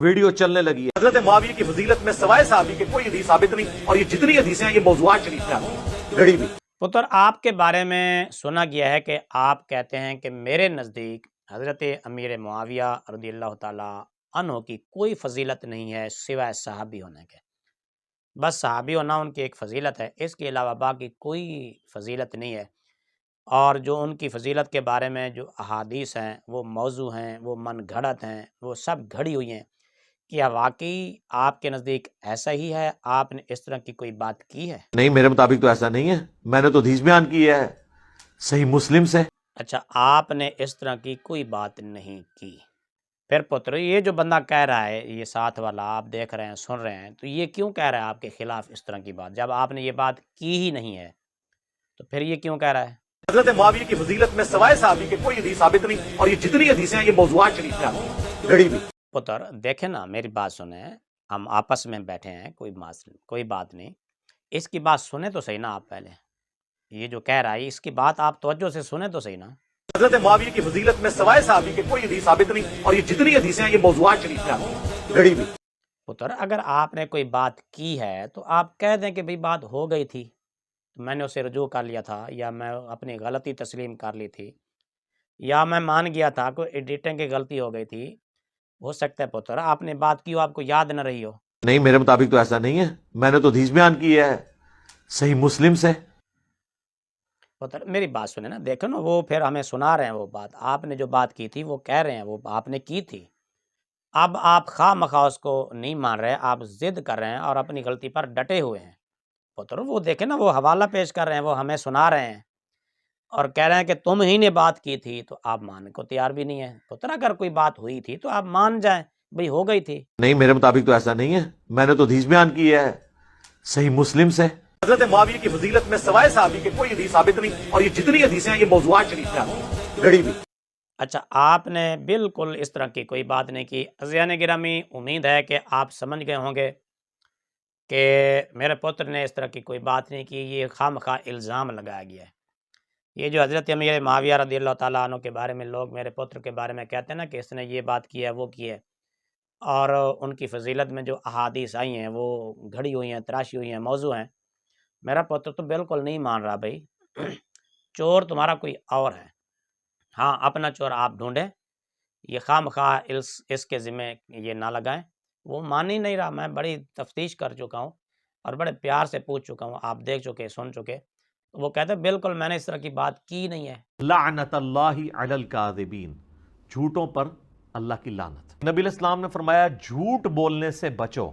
Video چلنے لگی ہے۔ حضرت معاویہ کی فضیلت میں سوائے صحابی کے کوئی حدیث ثابت نہیں، اور یہ جتنی حدیثیں ہیں یہ موضوعات شریف میں آتی ہیں گھڑی بھی۔ پتر، آپ کے بارے میں سنا گیا ہے کہ آپ کہتے ہیں کہ میرے نزدیک حضرت امیر معاویہ رضی اللہ تعالیٰ عنہ کی کوئی فضیلت نہیں ہے سوائے صحابی ہونے کے۔ بس صحابی ہونا ان کی ایک فضیلت ہے، اس کے علاوہ باقی کوئی فضیلت نہیں ہے۔ اور جو ان کی فضیلت کے بارے میں جو احادیث ہیں وہ موضوع ہیں، وہ من گھڑت ہیں، وہ سب گھڑی ہوئی ہیں۔ کیا واقعی آپ کے نزدیک ایسا ہی ہے؟ آپ نے اس طرح کی کوئی بات کی ہے؟ نہیں، میرے مطابق تو ایسا نہیں ہے، میں نے تو حدیث بیان کی ہے صحیح مسلم سے۔ اچھا، آپ نے اس طرح کی کوئی بات نہیں کی۔ پھر پتر، یہ جو بندہ کہہ رہا ہے، یہ ساتھ والا آپ دیکھ رہے ہیں، سن رہے ہیں، تو یہ کیوں کہہ رہا ہے آپ کے خلاف اس طرح کی بات؟ جب آپ نے یہ بات کی ہی نہیں ہے تو پھر یہ کیوں کہہ رہا ہے؟ حضرت معاویہ کی فضیلت میں سوائے صحابی کے کوئی حدیث ثابت نہیں، اور یہ جتنی حدیثیں ہیں یہ موضوعات شریف میں آتی ہیں گھڑی بھی۔ پتر دیکھیں نا، میری بات سنیں، ہم آپس میں بیٹھے ہیں، کوئی بات نہیں، اس کی بات سنیں تو صحیح نا آپ پہلے۔ یہ جو کہہ رہا ہے اس کی بات آپ توجہ سے سنیں تو صحیح نا۔ حضرت معاویہ کی فضیلت میں سوائے صحابی کے کوئی حدیث ثابت نہیں، اور یہ جتنی حدیثیں ہیں یہ موضوعات شریف میں آتی ہیں گھڑی بھی۔ پتر، اگر آپ نے کوئی بات کی ہے تو آپ کہہ دیں کہ بھئی بات ہو گئی تھی، تو میں نے اسے رجوع کر لیا تھا، یا میں اپنی غلطی تسلیم کر لی تھی، یا میں مان گیا تھا کوئی ایڈیٹنگ کی غلطی ہو گئی تھی۔ ہو سکتا ہے پتر آپ نے بات کی ہو، آپ کو یاد نہ رہی ہو۔ نہیں، میرے مطابق تو ایسا نہیں ہے، میں نے تو حدیث بیان کی ہے صحیح مسلم سے۔ پتر میری بات سنیں نا، دیکھو نا، وہ پھر ہمیں سنا رہے ہیں وہ بات، آپ نے جو بات کی تھی وہ کہہ رہے ہیں وہ آپ نے کی تھی۔ اب آپ خواہ مخواہ اس کو نہیں مان رہے، آپ ضد کر رہے ہیں اور اپنی غلطی پر ڈٹے ہوئے ہیں۔ پتر وہ دیکھیں نا، وہ حوالہ پیش کر رہے ہیں، وہ ہمیں سنا رہے ہیں اور کہہ رہے ہیں کہ تم ہی نے بات کی تھی، تو آپ ماننے کو تیار بھی نہیں ہے۔ پتر اگر کوئی بات ہوئی تھی تو آپ مان جائیں، بھئی ہو گئی تھی۔ نہیں، میرے مطابق تو ایسا نہیں ہے، میں نے تو حدیث بیان کی ہے صحیح مسلم سے۔ حضرت معاویہ کی فضیلت میں سوائے صحابی کے کوئی حدیث ثابت نہیں، اور یہ جتنی حدیثیں ہیں یہ موضوعات شریف میں آتی ہیں گھڑی بھی۔ اچھا، آپ نے بالکل اس طرح کی کوئی بات نہیں کی۔ عزیزان گرامی، امید ہے کہ آپ سمجھ گئے ہوں گے کہ میرے پتر نے اس طرح کی کوئی بات نہیں کی، یہ خواہ مخواہ الزام لگایا گیا ہے۔ یہ جو حضرت امیر معاویہ رضی اللہ تعالیٰ عنہ کے بارے میں لوگ میرے پتر کے بارے میں کہتے ہیں نا کہ اس نے یہ بات کی ہے، وہ کی ہے، اور ان کی فضیلت میں جو احادیث آئی ہیں وہ گھڑی ہوئی ہیں، تراشی ہوئی ہیں، موضوع ہیں، میرا پتر تو بالکل نہیں مان رہا۔ بھائی چور تمہارا کوئی اور ہے، ہاں اپنا چور آپ ڈھونڈیں، یہ خواہ مخواہ اس کے ذمہ یہ نہ لگائیں۔ وہ مان ہی نہیں رہا، میں بڑی تفتیش کر چکا ہوں اور بڑے پیار سے پوچھ چکا ہوں، آپ دیکھ چکے، سن چکے، وہ کہتے ہیں بالکل میں نے اس طرح کی بات کی نہیں ہے۔ لعنت اللہ علی الکاذبین، جھوٹوں پر اللہ کی لعنت۔ نبی علیہ السلام نے فرمایا جھوٹ بولنے سے بچو۔